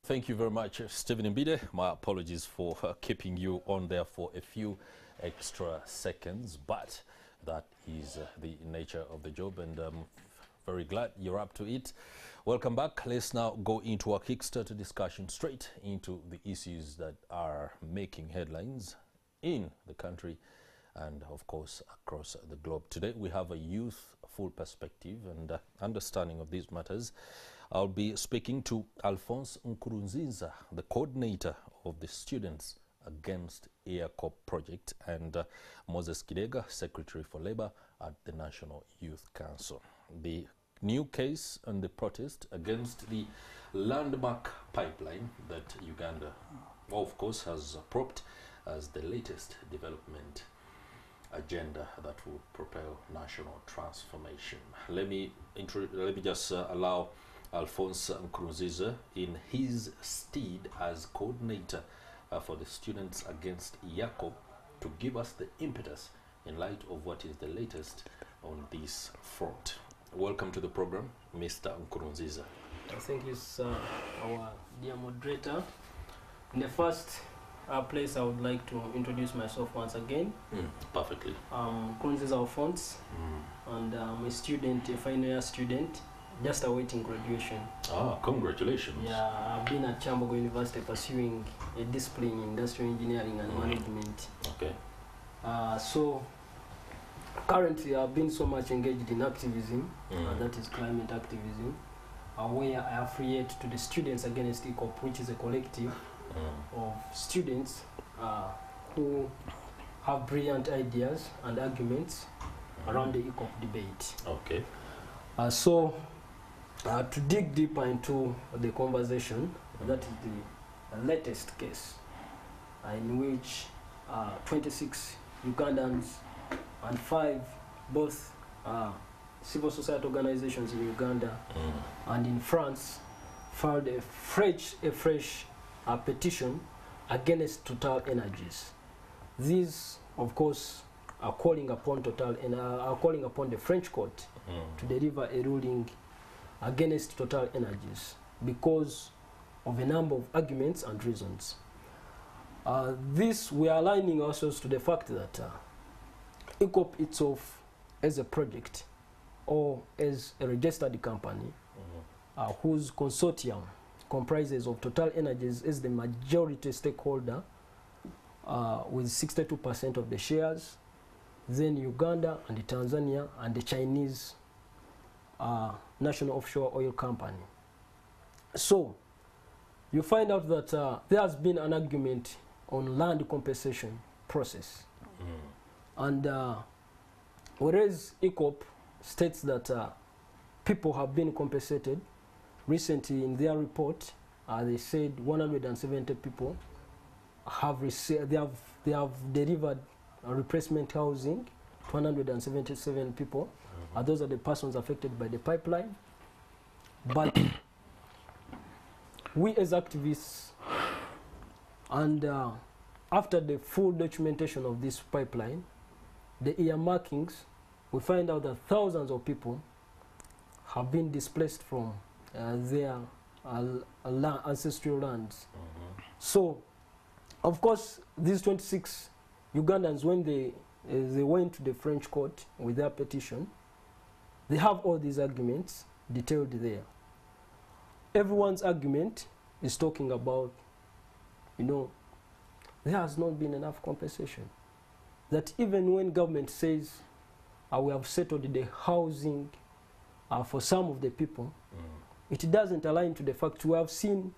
Thank you very much, Stephen Mbide. My apologies for keeping you on there for a few extra seconds, but that is the nature of the job, and I'm very glad you're up to it. Welcome back. Let's now go into our Kickstarter discussion, straight into the issues that are making headlines in the country and, of course, across the globe. Today, we have a youthful perspective and understanding of these matters. I'll be speaking to Alphonse Nkurunziza, the coordinator of the Students Against EACOP project, and Moses Kidega, Secretary for Labour at the National Youth Council. The new case and the protest against the landmark pipeline that Uganda, of course, has propped as the latest development agenda that will propel national transformation. Let me just allow Alphonse Nkurunziza, in his stead as coordinator for the Students Against EACOP, to give us the impetus in light of what is the latest on this front. Welcome to the program, Mr. Nkurunziza. Thank you, sir, our dear moderator. In the first place, I would like to introduce myself once again. Perfectly. Nkurunziza Alphonse, and I'm a student, a final year student, just awaiting graduation. Ah, congratulations. Yeah, I've been at Chambogo University pursuing a discipline in industrial engineering and management. Okay. So currently I've been so much engaged in activism, that is climate activism, where I affiliate to the Students Against EACOP, which is a collective of students who have brilliant ideas and arguments around the EACOP debate. Okay. To dig deeper into the conversation, that is the latest case in which 26 Ugandans and 5 both civil society organizations in Uganda and in France filed a fresh petition against Total Energies. These, of course, are calling upon the French court to deliver a ruling against Total Energies because of a number of arguments and reasons. We are aligning ourselves to the fact that EACOP itself as a project or as a registered company whose consortium comprises of Total Energies as the majority stakeholder with 62% of the shares, then Uganda and Tanzania and the Chinese National Offshore Oil Company. So you find out that there has been an argument on land compensation process. And whereas EACOP states that people have been compensated, recently in their report, they said 170 people have received, they have delivered replacement housing to 177 people. Those are the persons affected by the pipeline. But we as activists, and after the full documentation of this pipeline, the earmarkings, we find out that thousands of people have been displaced from their ancestral lands. So, of course, these 26 Ugandans, when they went to the French court with their petition, they have all these arguments detailed there. Everyone's argument is talking about, there has not been enough compensation. That even when government says we have settled the housing for some of the people, it doesn't align to the fact. We have seen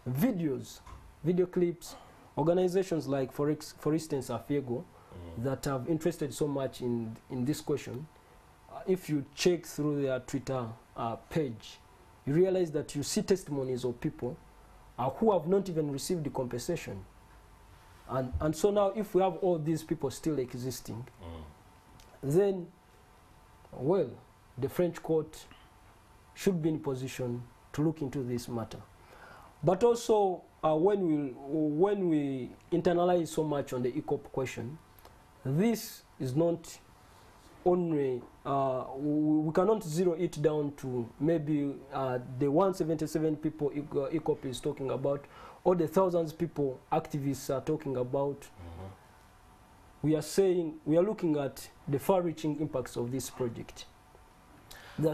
videos, video clips, organizations like, for instance, Afiego, that have interested so much in this question. If you check through their Twitter page, you realize that you see testimonies of people who have not even received the compensation. And so now, if we have all these people still existing, then, well, the French court should be in position to look into this matter. But also, when we internalize so much on the EACOP question, this is not only, we cannot zero it down to maybe the 177 people EACOP is talking about, or the thousands people activists are talking about. We are saying, we are looking at the far-reaching impacts of this project.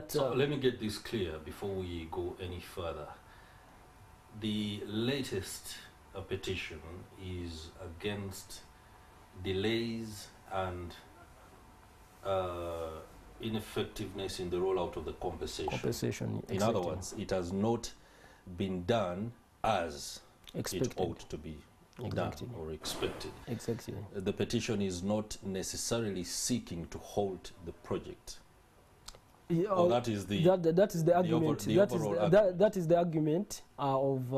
So let me get this clear before we go any further. The latest petition is against delays and ineffectiveness in the rollout of the compensation. In other words, it has not been done as it ought to be done or expected. Exactly. The petition is not necessarily seeking to halt the project. Yeah, that is the argument. That is the argument of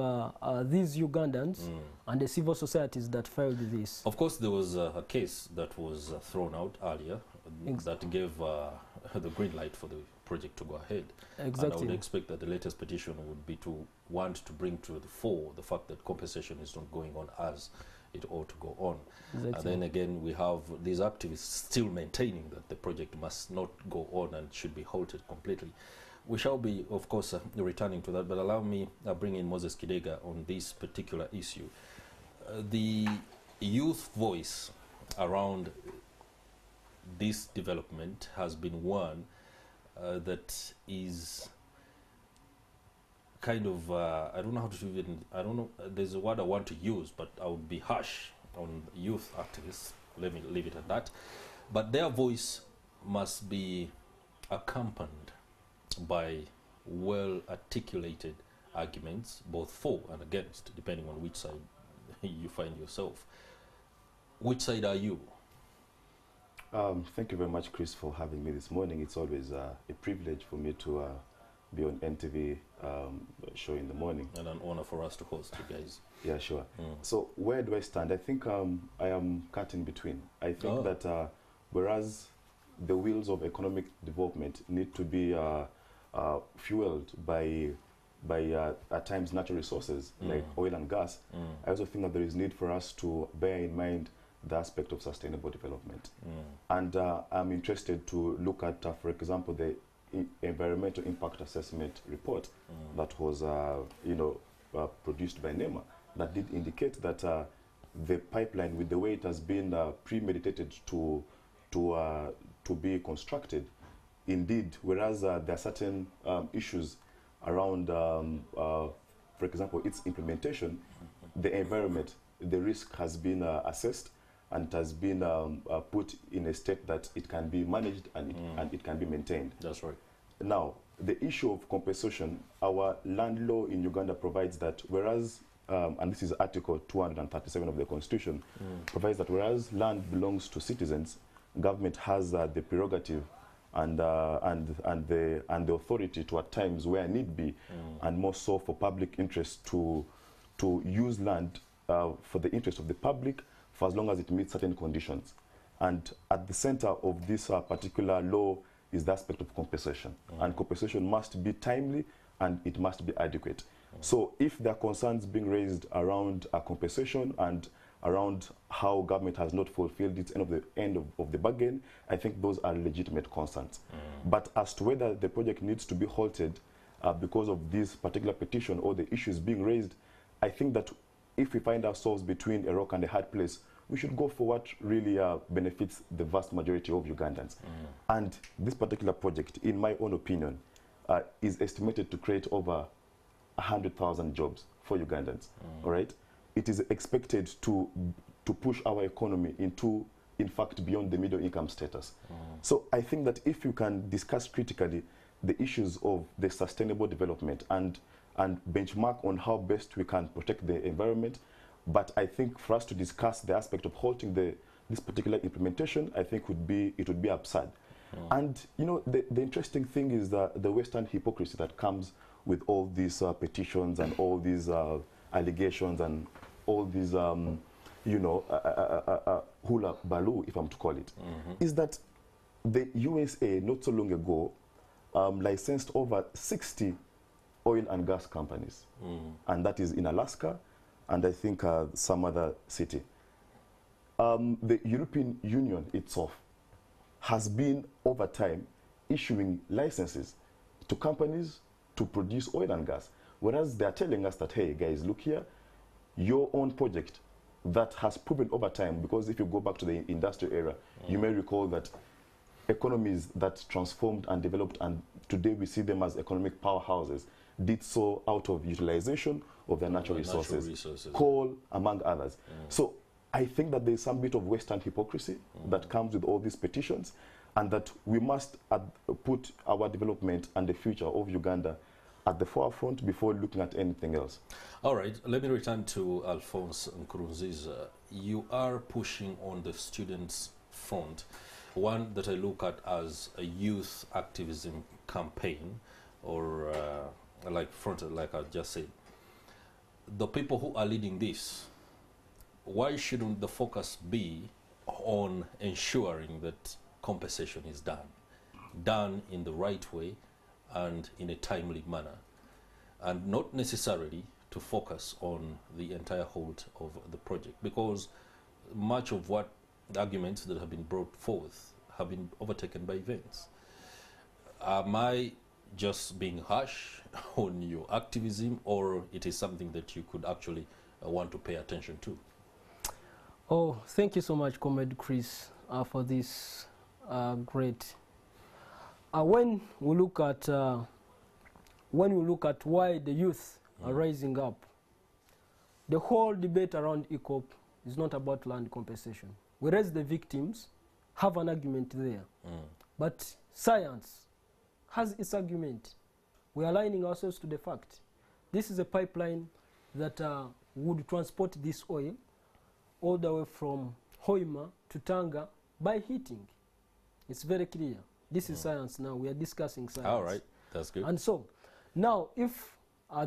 these Ugandans and the civil societies that filed this. Of course, there was a case that was thrown out earlier that gave the green light for the project to go ahead. Exactly. And I would expect that the latest petition would be to want to bring to the fore the fact that compensation is not going on as it ought to go on. Exactly. And then again, we have these activists still maintaining that the project must not go on and should be halted completely. We shall be, of course, returning to that, but allow me bring in Moses Kidega on this particular issue. The youth voice around this development has been one that is kind of, I don't know how to even, I don't know, there's a word I want to use, but I would be harsh on youth activists. Let me leave it at that. But their voice must be accompanied by well-articulated arguments, both for and against, depending on which side you find yourself. Which side are you? Thank you very much, Chris, for having me this morning. It's always a privilege for me to be on NTV show in the morning. And an honor for us to host you guys. Yeah, sure. So where do I stand? I think I am cut in between. I think that whereas the wheels of economic development need to be fueled by at times natural resources like oil and gas, I also think that there is need for us to bear in mind the aspect of sustainable development. And I'm interested to look at, for example, the environmental impact assessment report that was produced by NEMA that did indicate that the pipeline, with the way it has been premeditated to be constructed, indeed, whereas there are certain issues around, for example, its implementation, the environment, the risk has been assessed and it has been put in a state that it can be managed and it can be maintained. That's right. Now, the issue of compensation, our land law in Uganda provides that whereas, and this is Article 237 of the Constitution, provides that whereas land belongs to citizens, government has the prerogative and the authority to, at times where need be, and more so for public interest, to use land for the interest of the public, for as long as it meets certain conditions. And at the center of this particular law is the aspect of compensation. And compensation must be timely and it must be adequate. So if there are concerns being raised around compensation and around how government has not fulfilled its end of the bargain, I think those are legitimate concerns. But as to whether the project needs to be halted because of this particular petition or the issues being raised, I think that if we find ourselves between a rock and a hard place, we should go for what really benefits the vast majority of Ugandans. And this particular project, in my own opinion, is estimated to create over 100,000 jobs for Ugandans. All right? It is expected to push our economy into, in fact, beyond the middle income status. So I think that if you can discuss critically the issues of the sustainable development and benchmark on how best we can protect the environment, but I think for us to discuss the aspect of halting this particular implementation, I think it would be absurd. And you know, the interesting thing is that the Western hypocrisy that comes with all these petitions and all these allegations and all these, hula baloo, if I'm to call it, is that the USA not so long ago licensed over 60 oil and gas companies, and that is in Alaska, and I think some other city. The European Union itself has been, over time, issuing licenses to companies to produce oil and gas. Whereas they're telling us that, hey, guys, look here, your own project that has proven over time, because if you go back to the industrial era, you may recall that economies that transformed and developed, and today we see them as economic powerhouses, did so out of utilization of their natural resources, coal, among others. So I think that there's some bit of Western hypocrisy that comes with all these petitions, and that we must put our development and the future of Uganda at the forefront before looking at anything else. All right, let me return to Alphonse Nkurunziza. You are pushing on the students' front, one that I look at as a youth activism campaign, or like I just said. The people who are leading this, why shouldn't the focus be on ensuring that compensation is done in the right way and in a timely manner, and not necessarily to focus on the entire hold of the project? Because much of what the arguments that have been brought forth have been overtaken by events. Am I just being harsh on your activism, or it is something that you could actually want to pay attention to? Oh, thank you so much, Comrade Chris, for this great. When we look at why the youth are rising up, the whole debate around EACOP is not about land compensation. Whereas the victims have an argument there, but science has its argument. We are aligning ourselves to the fact. This is a pipeline that would transport this oil all the way from Hoima to Tanga by heating. It's very clear. This is science now. We are discussing science. All right, that's good. And so, now if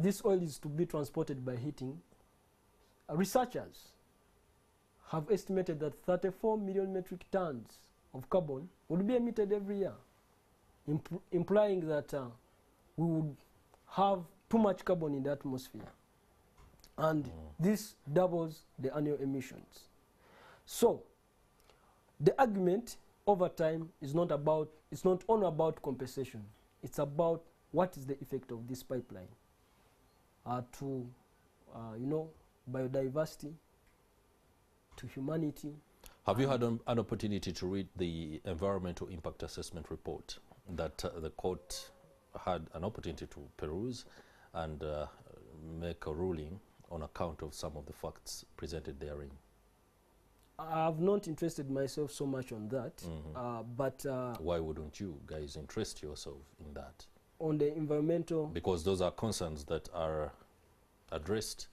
this oil is to be transported by heating, researchers have estimated that 34 million metric tons of carbon would be emitted every year, implying that we would have too much carbon in the atmosphere. And this doubles the annual emissions. So, the argument over time is not only about compensation. It's about what is the effect of this pipeline to, biodiversity, to humanity. Have you had an opportunity to read the environmental impact assessment report that the court had an opportunity to peruse and make a ruling on account of some of the facts presented therein? I've not interested myself so much on that, but why wouldn't you guys interest yourself in that? On the environmental, because those are concerns that are addressed.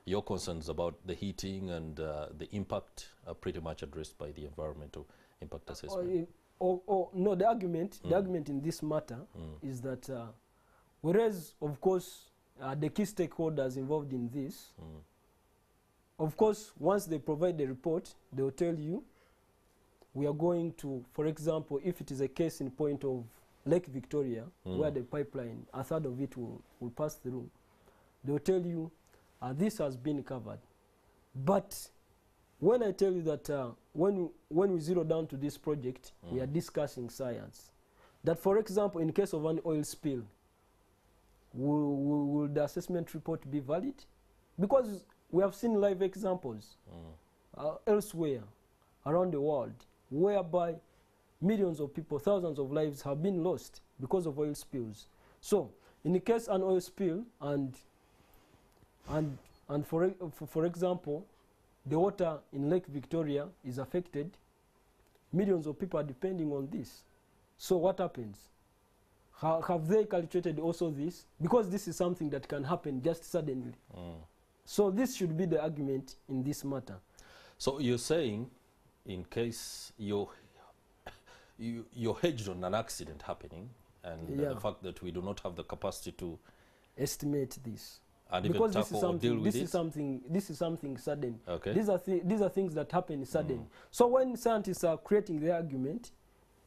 Your concerns about the heating and the impact are pretty much addressed by the environmental impact assessment. No, the argument in this matter is that whereas, of course, the key stakeholders involved in this, of course, once they provide the report, they will tell you, we are going to, for example, if it is a case in point of Lake Victoria, where the pipeline, a third of it will pass through, they will tell you, this has been covered. But when I tell you that when we zero down to this project, we are discussing science. That, for example, in case of an oil spill, will the assessment report be valid? Because we have seen live examples elsewhere around the world whereby millions of people, thousands of lives have been lost because of oil spills. So, in the case of an oil spill, and for example, the water in Lake Victoria is affected, millions of people are depending on this. So what happens? Have they calculated also this? Because this is something that can happen just suddenly. So this should be the argument in this matter. So you're saying, in case you're hedged on an accident happening, and the fact that we do not have the capacity to estimate this, and because even tackle or deal with it. This is something sudden. Okay. These are things that happen suddenly. So when scientists are creating their argument,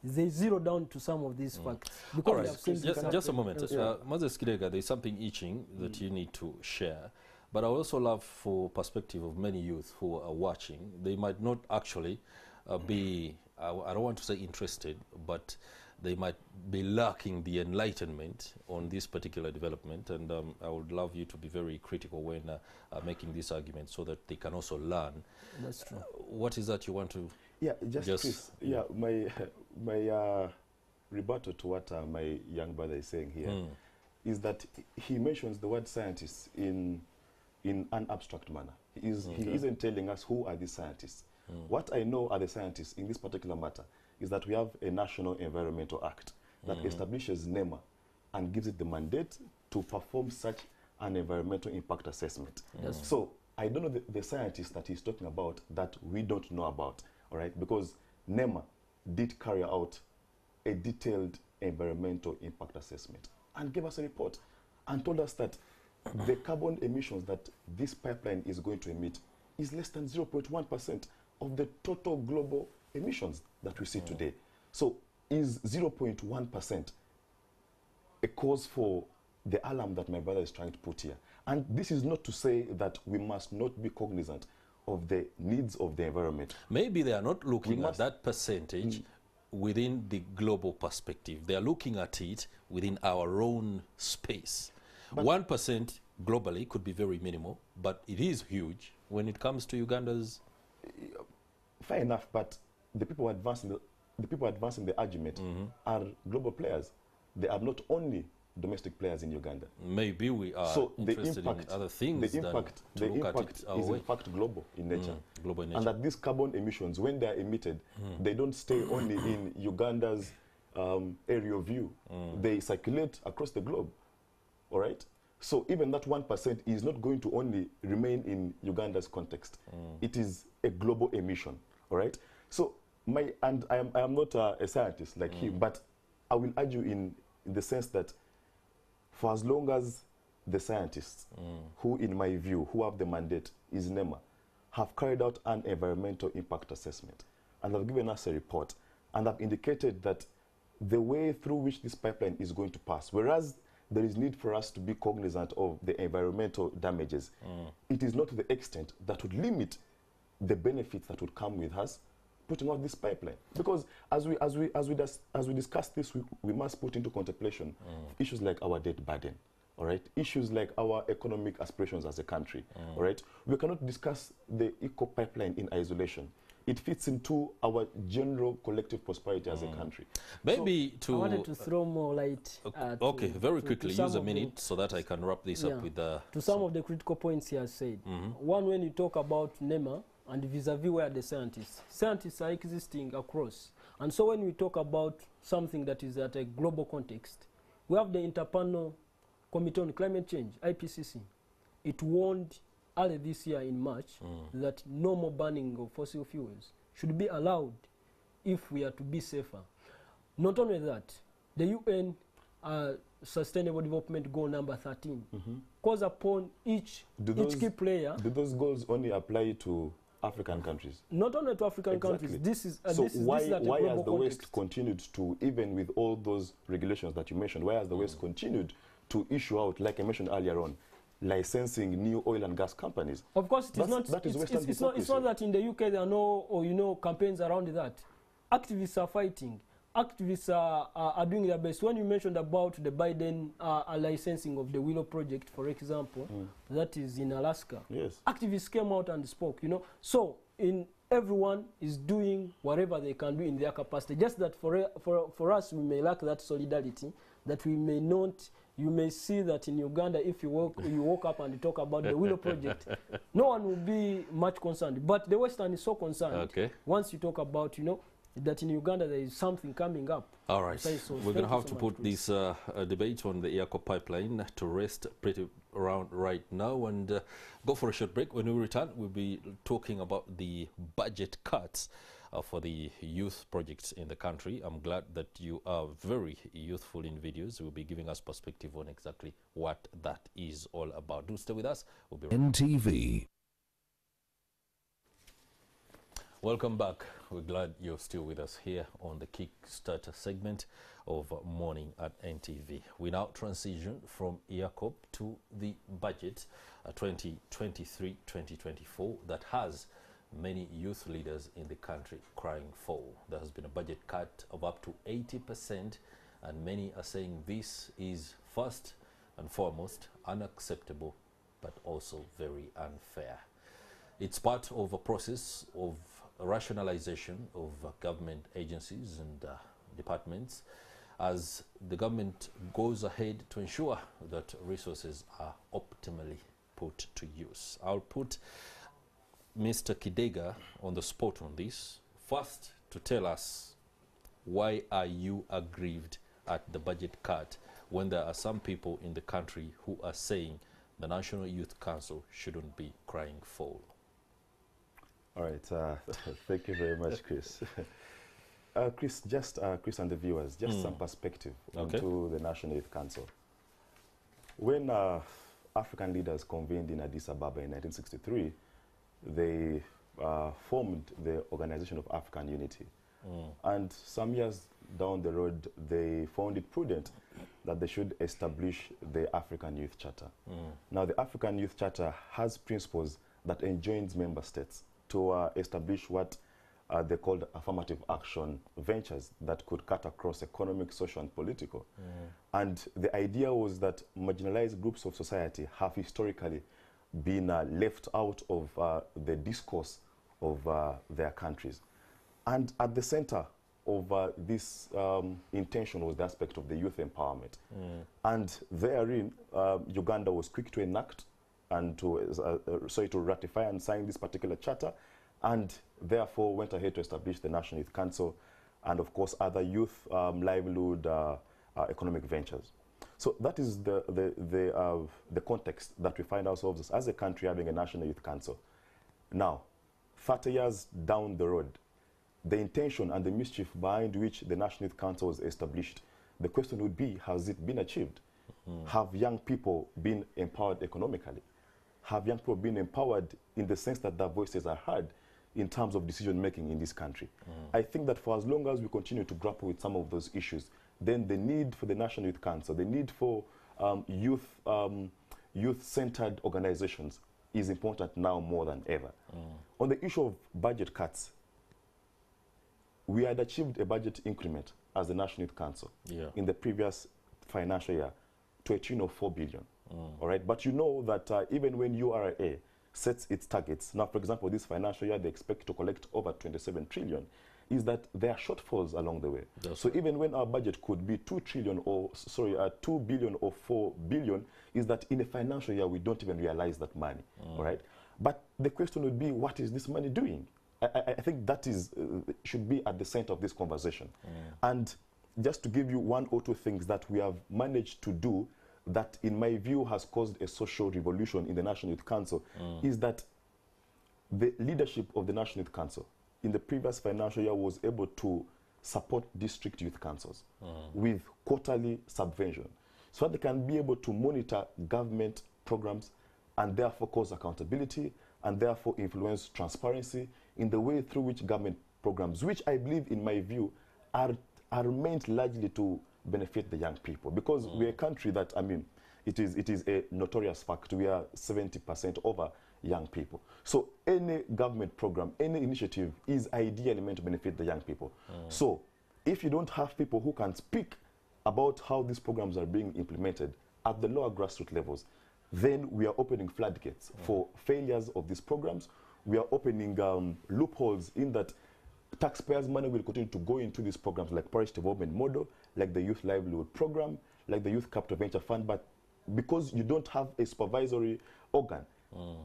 they zero down to some of these facts. Because all right, just a moment. Moses Kirega, there's something itching that you need to share. But I would also love for perspective of many youth who are watching. They might not actually be I don't want to say interested, but they might be lacking the enlightenment on this particular development, and I would love you to be very critical when making this argument so that they can also learn. That's true. What is that you want to... Yeah, just Chris, yeah, my rebuttal to what my young brother is saying here is that he mentions the word scientists in an abstract manner. He isn't telling us who are these scientists. What I know are the scientists in this particular matter is that we have a National Environmental Act that establishes NEMA and gives it the mandate to perform such an environmental impact assessment. So I don't know the scientists that he's talking about that we don't know about, all right? Because NEMA did carry out a detailed environmental impact assessment and gave us a report and told us that the carbon emissions that this pipeline is going to emit is less than 0.1% of the total global emissions that we see today. So is 0.1% a cause for the alarm that my brother is trying to put here? And this is not to say that we must not be cognizant of the needs of the environment. Maybe they are not looking at that percentage within the global perspective. They are looking at it within our own space. 1% globally could be very minimal, but it is huge when it comes to Uganda's... Fair enough, but the people advancing the argument are global players. They are not only domestic players in Uganda. Maybe we are interested in other things. The impact is in fact global in nature. Global in nature. And that these carbon emissions, when they are emitted, they don't stay only in Uganda's area of view. They circulate across the globe. All right? So even that 1% is not going to only remain in Uganda's context. It is a global emission. All right? So I am not a scientist like him, but I will argue in the sense that for as long as the scientists who, in my view, who have the mandate is NEMA, have carried out an environmental impact assessment and have given us a report and have indicated that the way through which this pipeline is going to pass, whereas there is need for us to be cognizant of the environmental damages, it is not to the extent that would limit the benefits that would come with us putting out this pipeline. Because as we discuss this, we must put into contemplation issues like our debt burden, all right? Issues like our economic aspirations as a country, all right? We cannot discuss the EACOP pipeline in isolation. It fits into our general collective prosperity as a country. Maybe I wanted to throw more light. Okay, very quickly, use a minute so that I can wrap this up with the... To some of the critical points he has said. One, when you talk about NEMA, and vis-a-vis where the scientists are existing across. And so when we talk about something that is at a global context, we have the Interpanel Committee on Climate Change, IPCC. It warned early this year in March that no more burning of fossil fuels should be allowed if we are to be safer. Not only that, the UN Sustainable Development Goal number 13 calls upon each key player. Do those goals only apply to African countries? Not only to African countries. This is so why has the West continued to, even with all those regulations that you mentioned, why has the West continued to issue out, like I mentioned earlier on, licensing new oil and gas companies? Of course, it is not. It's not that in the UK there are no campaigns around that. Activists are fighting. Activists are doing their best. When you mentioned about the Biden licensing of the Willow project, for example, that is in Alaska. Yes. Activists came out and spoke, So everyone is doing whatever they can do in their capacity. Just that for us, we may lack that solidarity, that we may not. You may see that in Uganda, if you woke up and you talk about the Willow project, no one will be much concerned. But the Western is so concerned. Okay. Once you talk about, that in Uganda there is something coming up. All right. We're going to have to put this debate on the EACOP pipeline to rest pretty around right now and go for a short break. When we return, we'll be talking about the budget cuts for the youth projects in the country. I'm glad that you are very youthful individuals. You'll be giving us perspective on exactly what that is all about. Do stay with us. We'll be right back. NTV. Welcome back. We're glad you're still with us here on the Kickstarter segment of Morning at NTV. We now transition from EACOP to the budget 2023-2024 that has many youth leaders in the country crying foul. There has been a budget cut of up to 80%, and many are saying this is first and foremost unacceptable, but also very unfair. It's part of a process of rationalization of government agencies and departments as the government goes ahead to ensure that resources are optimally put to use. I'll put Mr. Kidega on the spot on this. First, to tell us, why are you aggrieved at the budget cut when there are some people in the country who are saying the National Youth Council shouldn't be crying foul? All right, thank you very much, Chris. Chris, Chris and the viewers, just some perspective onto the National Youth Council. When African leaders convened in Addis Ababa in 1963, they formed the Organization of African Unity. And some years down the road, they found it prudent that they should establish the African Youth Charter. Now, the African Youth Charter has principles that enjoins member states to establish what they called affirmative action ventures that could cut across economic, social, and political. And the idea was that marginalized groups of society have historically been left out of the discourse of their countries. And at the center of this intention was the aspect of the youth empowerment. And therein, Uganda was quick to enact and to ratify and sign this particular charter, and therefore went ahead to establish the National Youth Council and, of course, other youth livelihood economic ventures. So that is the context that we find ourselves as a country having a National Youth Council. Now, 30 years down the road, the intention and the mischief behind which the National Youth Council was established, the question would be, has it been achieved? Have young people been empowered economically? Have young people been empowered in the sense that their voices are heard in terms of decision making in this country? I think that for as long as we continue to grapple with some of those issues, then the need for the National Youth Council, the need for youth-centered organizations is important now more than ever. On the issue of budget cuts, we had achieved a budget increment as the National Youth Council in the previous financial year to a tune of 4 billion. All right, but you know that even when URA sets its targets, now, for example, this financial year they expect to collect over 27 trillion, is that there are shortfalls along the way. So even when our budget could be 2 trillion or, sorry, 2 billion or 4 billion, is that in a financial year we don't even realize that money, all right? But the question would be, what is this money doing? I think that is should be at the center of this conversation. And just to give you one or two things that we have managed to do that, in my view, has caused a social revolution in the National Youth Council, is that the leadership of the National Youth Council in the previous financial year was able to support district youth councils with quarterly subvention, so that they can be able to monitor government programs and therefore cause accountability and therefore influence transparency in the way through which government programs, which I believe, in my view, are meant largely to benefit the young people. Because we're a country that, I mean, it is a notorious fact, we are 70% over young people. So any government program, any initiative is ideally meant to benefit the young people. So if you don't have people who can speak about how these programs are being implemented at the lower grassroots levels, then we are opening floodgates for failures of these programs. We are opening loopholes in that taxpayers' money will continue to go into these programs like Parish Development Model, like the Youth Livelihood Program, like the Youth Capital Venture Fund. But because you don't have a supervisory organ,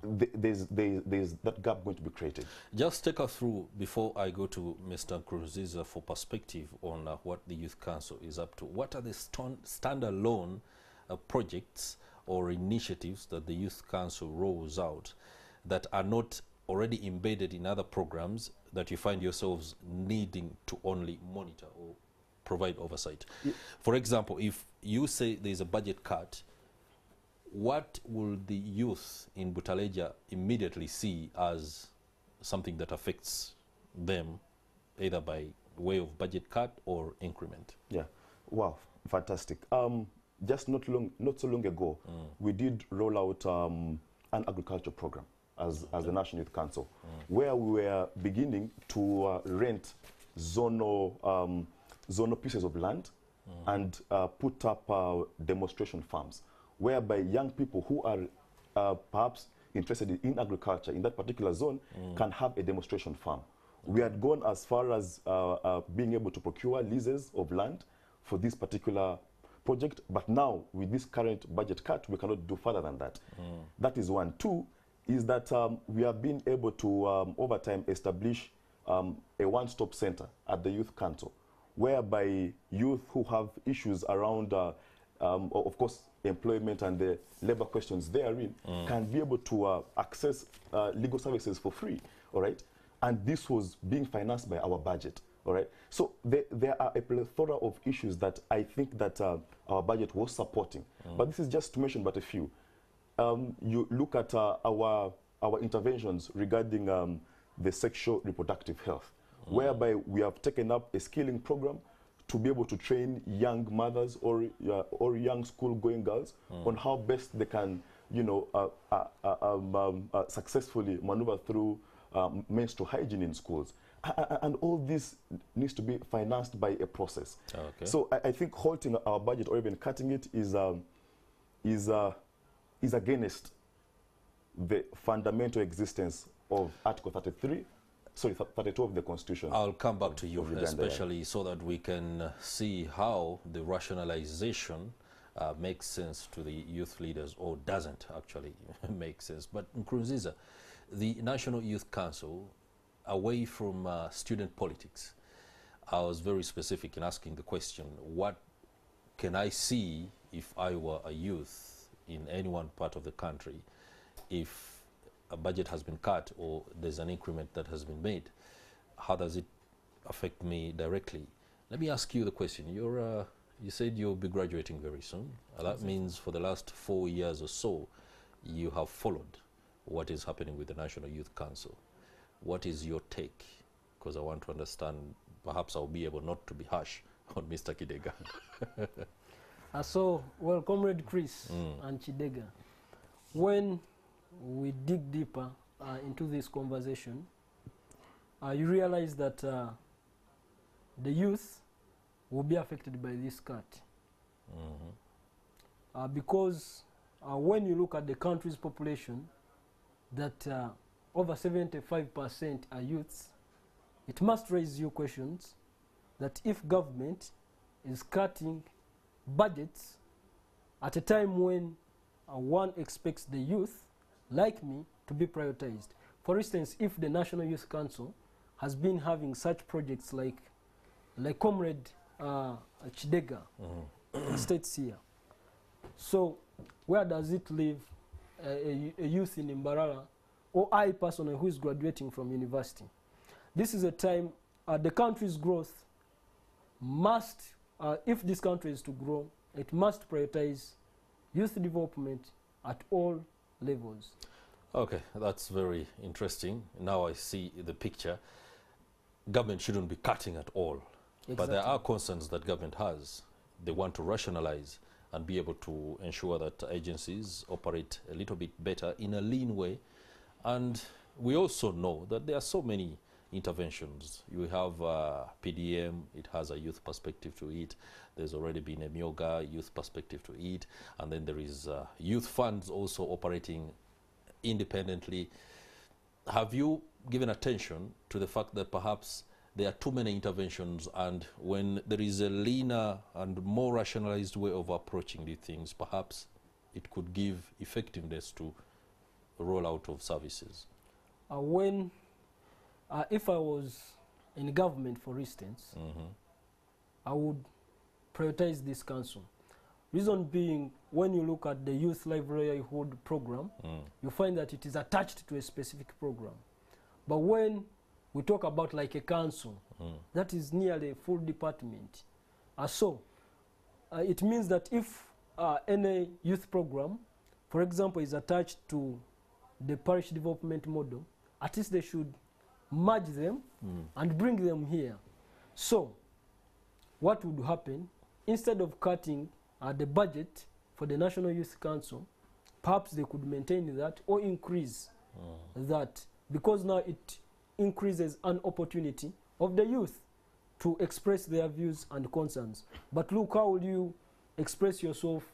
there's that gap going to be created. Just take us through, before I go to Mr. Nkurunziza for perspective on what the Youth Council is up to. What are the standalone projects or initiatives that the Youth Council rolls out that are not already embedded in other programs that you find yourselves needing to only monitor or provide oversight? For example, if you say there's a budget cut, what will the youth in Butaleja immediately see as something that affects them, either by way of budget cut or increment? Yeah, wow, fantastic. Just not so long ago, we did roll out an agriculture program as the National Youth Council, where we were beginning to rent zonal pieces of land and put up demonstration farms, whereby young people who are perhaps interested in agriculture in that particular zone can have a demonstration farm. We had gone as far as being able to procure leases of land for this particular project, but now with this current budget cut, we cannot do further than that. That is one. Two is that we have been able to, over time, establish a one-stop center at the Youth Council, whereby youth who have issues around, of course, employment and the labor questions therein can be able to access legal services for free, all right? And this was being financed by our budget, all right? So there are a plethora of issues that I think that our budget was supporting. But this is just to mention but a few. You look at our interventions regarding the sexual reproductive health, whereby we have taken up a skilling program to be able to train young mothers or young school-going girls on how best they can, you know, successfully maneuver through menstrual hygiene in schools. And all this needs to be financed by a process. Okay. So I think halting our budget or even cutting it is against the fundamental existence of Article 32 of the Constitution. I'll come back to you, Uganda, especially so that we can see how the rationalization makes sense to the youth leaders, or doesn't actually make sense. But Nkurunziza, the National Youth Council, away from student politics, I was very specific in asking the question, what can I see if I were a youth in any one part of the country, if a budget has been cut or there's an increment that has been made? How does it affect me directly? Let me ask you the question. You said you'll be graduating very soon. That means for the last 4 years or so, you have followed what is happening with the National Youth Council. What is your take? Because I want to understand, perhaps I'll be able not to be harsh on Mr. Kidega. So, well, Comrade Chris and Chidega, when we dig deeper into this conversation, you realize that the youth will be affected by this cut. Because when you look at the country's population, that over 75% are youths, it must raise you questions that if government is cutting budgets at a time when one expects the youth, like me, to be prioritized. For instance, if the National Youth Council has been having such projects like Comrade Chidega states here, so where does it leave a youth in Mbarara, or I personally who is graduating from university? This is a time the country's growth must, if this country is to grow, it must prioritize youth development at all levels. Okay, that's very interesting. Now I see the picture. Government shouldn't be cutting at all. Exactly. But there are concerns that government has. They want to rationalize and be able to ensure that agencies operate a little bit better in a lean way. And we also know that there are so many interventions. You have PDM, it has a youth perspective to it. There's already been a Myoga youth perspective to it. And then there is youth funds also operating independently. Have you given attention to the fact that perhaps there are too many interventions, and when there is a leaner and more rationalized way of approaching these things, perhaps it could give effectiveness to the rollout of services? If I was in government, for instance, I would prioritize this council. Reason being, when you look at the Youth Livelihood Program, you find that it is attached to a specific program. But when we talk about like a council, that is nearly a full department. It means that if any youth program, for example, is attached to the parish development model, at least they should merge them and bring them here. So what would happen, instead of cutting the budget for the National Youth Council, perhaps they could maintain that or increase that because now it increases an opportunity of the youth to express their views and concerns. But look, how will you express yourself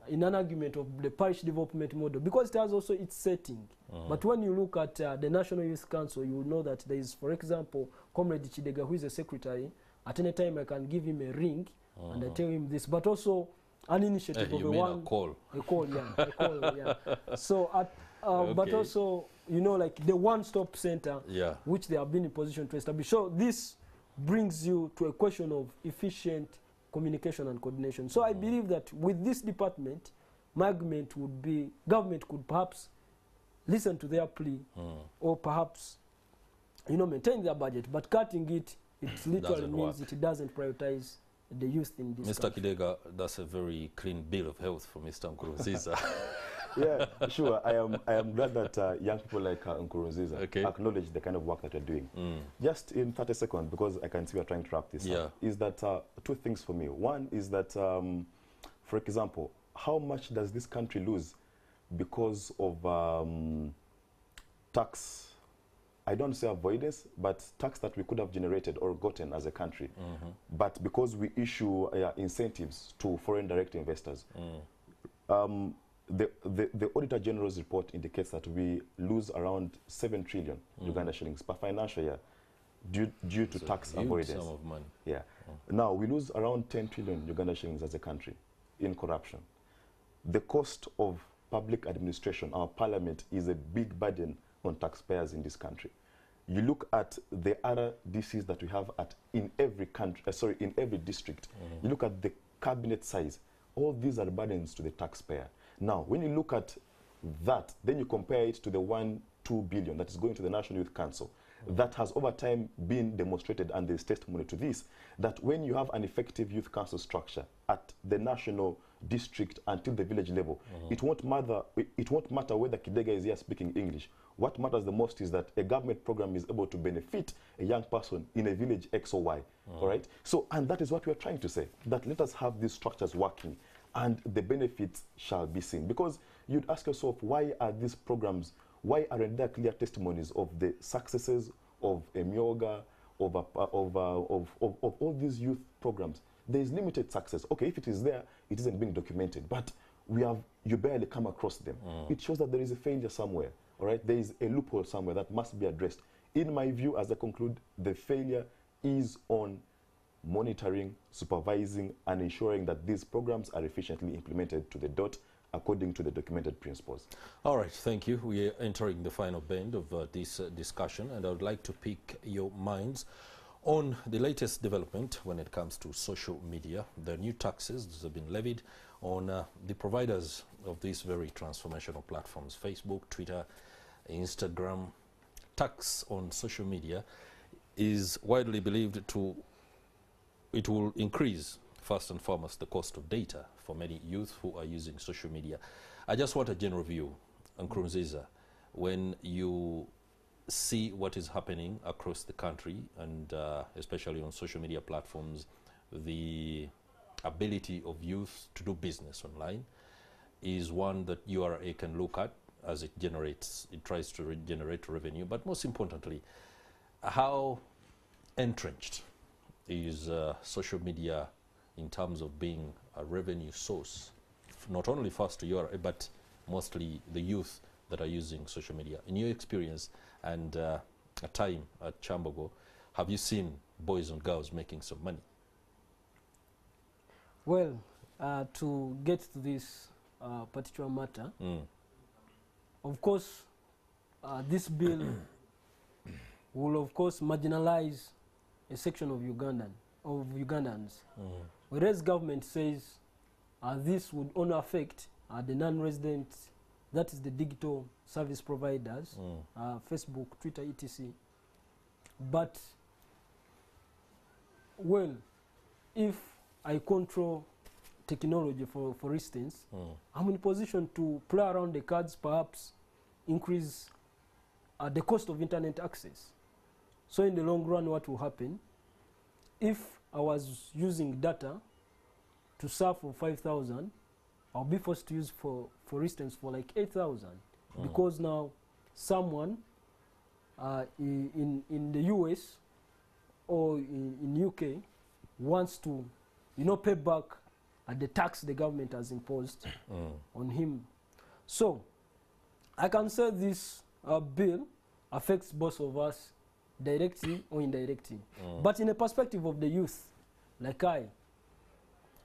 in an argument of the parish development model? Because it has also its setting. But when you look at the National Youth Council, you will know that there is, for example, Comrade Chidega, who is a secretary. At any time I can give him a ring and I tell him this, but also an initiative of a call. A call, yeah. So, but also, you know, like the one-stop center, which they have been in position to establish. So this brings you to a question of efficient communication and coordination. So I believe that with this department, my argument would be government could perhaps listen to their plea or perhaps, you know, maintain their budget, but cutting it literally means it doesn't prioritize the youth in this Mr. Kidega, that's a very clean bill of health for Mr. Nkurunziza. Yeah, sure. I am glad that young people like Nkurunziza acknowledge the kind of work that you're doing. Just in 30 seconds, because I can see we're trying to wrap this up, is that two things for me. One is that, for example, how much does this country lose because of tax, I don't say avoidance, but tax that we could have generated or gotten as a country. But because we issue incentives to foreign direct investors, the Auditor General's report indicates that we lose around 7 trillion Uganda shillings per financial year due to tax avoidance. Sum of money. Yeah. Now, we lose around 10 trillion Uganda shillings as a country in corruption. The cost of public administration, our parliament, is a big burden on taxpayers in this country. You look at the other DCs that we have in every country, in every district. You look at the cabinet size. All these are burdens to the taxpayer. Now, when you look at that, then you compare it to the 2 billion that is going to the National Youth Council. That has over time been demonstrated, and there's testimony to this, that when you have an effective youth council structure at the national, district, until the village level, it won't matter whether Kidega is here speaking English. What matters the most is that a government program is able to benefit a young person in a village X or Y. All right? So, and that is what we are trying to say, that let us have these structures working, and the benefits shall be seen. Because you'd ask yourself, why are these programs, why aren't there clear testimonies of the successes of Emyoga, of all these youth programs? There is limited success. Okay, if it is there, it isn't being documented, but you barely come across them. It shows that there is a failure somewhere, all right? There is a loophole somewhere that must be addressed. In my view, as I conclude, the failure is on monitoring, supervising, and ensuring that these programs are efficiently implemented to the dot according to the documented principles. All right, thank you. We are entering the final bend of this discussion, and I would like to pick your minds on the latest development when it comes to social media. The new taxes that have been levied on the providers of these very transformational platforms, Facebook, Twitter, Instagram. Tax on social media is widely believed it will increase, first and foremost, the cost of data for many youth who are using social media. I just want a general view, Nkurunziza, when you see what is happening across the country, and especially on social media platforms, the ability of youth to do business online is one that URA can look at as it tries to generate revenue. But most importantly, how entrenched is social media in terms of being a revenue source, not only first to URA, but mostly the youth that are using social media? In your experience and a time at Chambogo, have you seen boys and girls making some money? Well, to get to this particular matter, of course, this bill will, of course, marginalize a section of Ugandans. Whereas government says this would only affect the non-residents, that is the digital service providers, Facebook, Twitter, etc. But, well, if I control technology, for instance, I'm in a position to play around the cards, perhaps increase the cost of internet access. So in the long run, what will happen, if I was using data to surf for 5,000, I'll be forced to use, for instance, for like 8,000, because now someone in the US or in UK wants to, pay back the tax the government has imposed on him. So I can say this bill affects both of us directly or indirectly. But in the perspective of the youth, like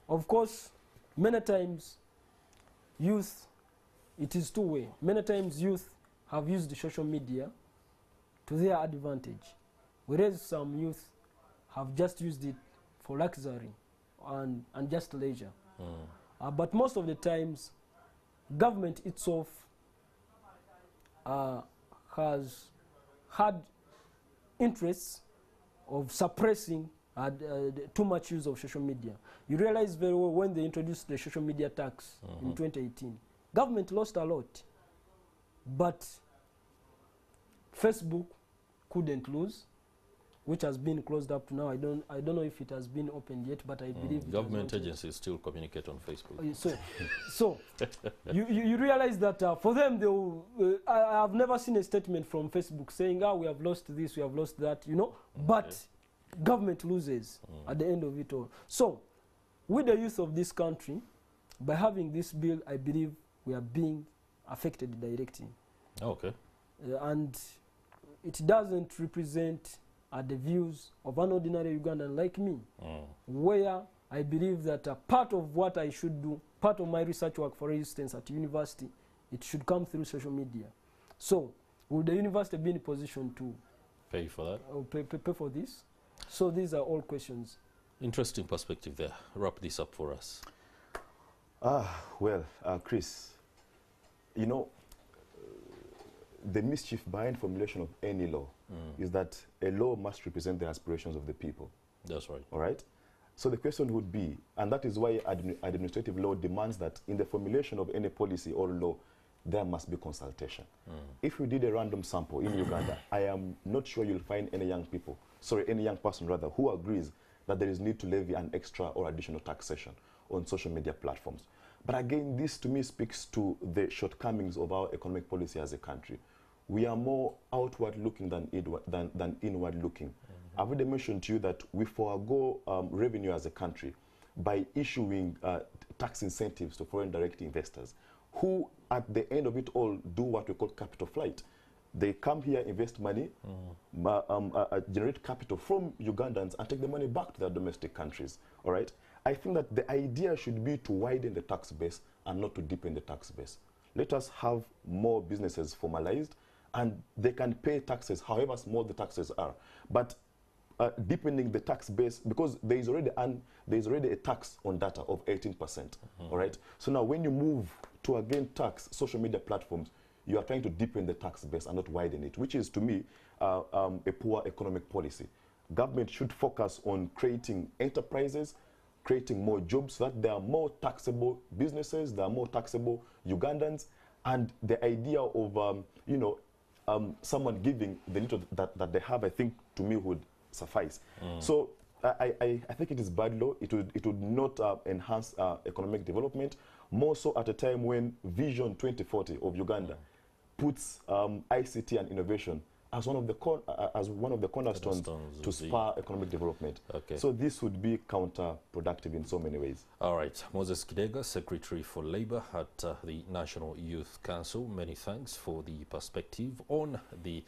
of course, many times youth, it is two-way. Many times youth have used the social media to their advantage, whereas some youth have just used it for luxury and just leisure. But most of the times, government itself has had interests of suppressing too much use of social media. You realize very well when they introduced the social media tax in 2018, government lost a lot, but Facebook couldn't lose, which has been closed up to now. I don't know if it has been opened yet, but I believe government agencies still communicate on Facebook. So you realize that for them, they will, I have never seen a statement from Facebook saying, we have lost this, we have lost that, but government loses at the end of it all. So with the youth of this country, by having this bill, I believe we are being affected directly. Okay. And it doesn't represent the views of an ordinary Ugandan like me, where I believe that part of what I should do, part of my research work, for instance, at university, it should come through social media. So, will the university be in a position to pay for that? Or pay for this? So these are all questions. Interesting perspective there. Wrap this up for us. Well, Chris, the mischief behind formulation of any law is that a law must represent the aspirations of the people. That's right. All right? So the question would be, and that is why administrative law demands that in the formulation of any policy or law, there must be consultation. If you did a random sample in Uganda, I am not sure you'll find any young person who agrees that there is need to levy an extra or additional taxation on social media platforms. But again, this to me speaks to the shortcomings of our economic policy as a country. We are more outward looking than inward looking. I've already mentioned to you that we forego revenue as a country by issuing tax incentives to foreign direct investors, who at the end of it all do what we call capital flight. They come here, invest money, generate capital from Ugandans and take the money back to their domestic countries, all right? I think that the idea should be to widen the tax base and not to deepen the tax base. Let us have more businesses formalized, and they can pay taxes however small the taxes are. But deepening the tax base, because there is already a tax on data of 18%, all right? So now when you move to again tax social media platforms, you are trying to deepen the tax base and not widen it, which is to me a poor economic policy. Government should focus on creating enterprises, creating more jobs so that there are more taxable businesses, there are more taxable Ugandans, and the idea of someone giving the little that they have, I think to me would suffice. So I think it is bad law. It would not enhance economic development, more so at a time when Vision 2040 of Uganda puts ICT and innovation as one of the cornerstones to spur economic development. Okay. So this would be counterproductive in so many ways. All right. Moses Kidega, Secretary for Labour at the National Youth Council, many thanks for the perspective on the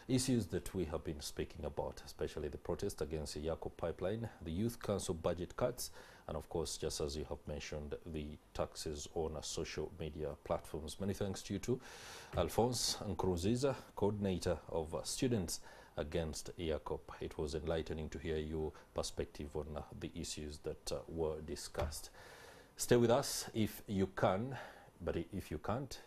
issues that we have been speaking about, especially the protest against the EACOP Pipeline, the Youth Council budget cuts, and of course, just as you have mentioned, the taxes on social media platforms. Many thanks to you too. Alphonse Nkurunziza, coordinator of students against EACOP. It was enlightening to hear your perspective on the issues that were discussed. Stay with us if you can, but if you can't,